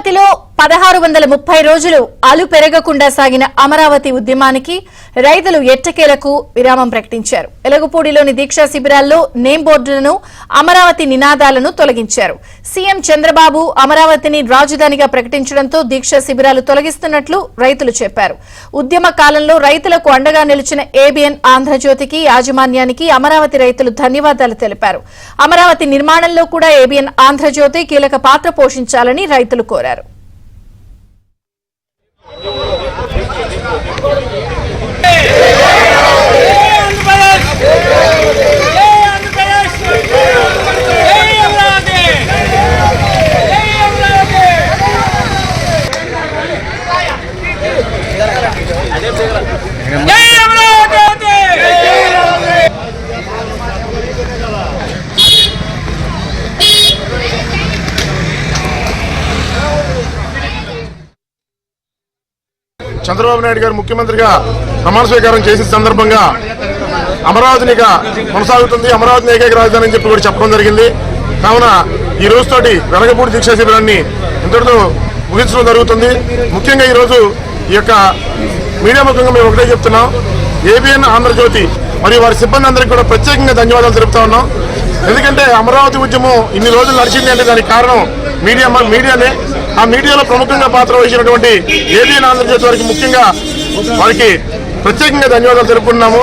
అమరావతిలో 1630 రోజులు అలు పెరగకుండా సాగిన అమరావతి ఉద్యమానికి రైతులు ఎట్టకేలకు విరామం ప్రకటించారు. ఎలగపూడిలోని దీక్షా శిబిరాల్లో నేమ్ బోర్డులను, అమరావతి నినాదాలను తొలగించారు. సీఎం చంద్రబాబు అమరావతిని రాజధానిగా ప్రకటించడంతో దీక్షా శిబిరాలు తొలగిస్తున్నట్లు రైతులు చెప్పారు. ఉద్యమ కాలంలో రైతులకు అండగా నిలిచిన ఏబిఎన్ ఆంధ్రజ్యోతికి యాజమాన్యానికి అమరావతి రైతులు ధన్యవాదాలు తెలిపారు. అమరావతి నిర్మాణంలో కూడా ఏబిఎన్ ఆంధ్రజ్యోతి కీలక పాత్ర పోషించాలని రైతులు కోరారు. చంద్రబాబు నాయుడు గారు ముఖ్యమంత్రిగా ప్రమాణ స్వీకారం చేసిన సందర్భంగా అమరావతినిగా కొనసాగుతుంది, అమరావతిని ఏకైక రాజధాని అని చెప్పి కూడా చెప్పడం జరిగింది. కావున ఈ రోజుతోటి వెలగపూడి దీక్షా శిబిరాన్ని ఇంతటితో ముగించడం జరుగుతుంది. ముఖ్యంగా ఈరోజు ఈ యొక్క మీడియా ముఖంగా మేము ఒకటే చెప్తున్నాం, ఏబిఎన్ ఆంధ్రజ్యోతి మరియు వారి సిబ్బంది అందరికీ కూడా ప్రత్యేకంగా ధన్యవాదాలు తెలుపుతా ఉన్నాం. ఎందుకంటే అమరావతి ఉద్యమం ఇన్ని రోజులు నడిచింది అంటే దానికి కారణం మీడియానే. ఆ మీడియాలో ప్రముఖంగా పాత్ర వహించినటువంటి ఏబిఎన్ ఆంధ్రజ్యోతి వారికి ముఖ్యంగా వారికి ప్రత్యేకంగా ధన్యవాదాలు తెలుపుకుంటున్నాము.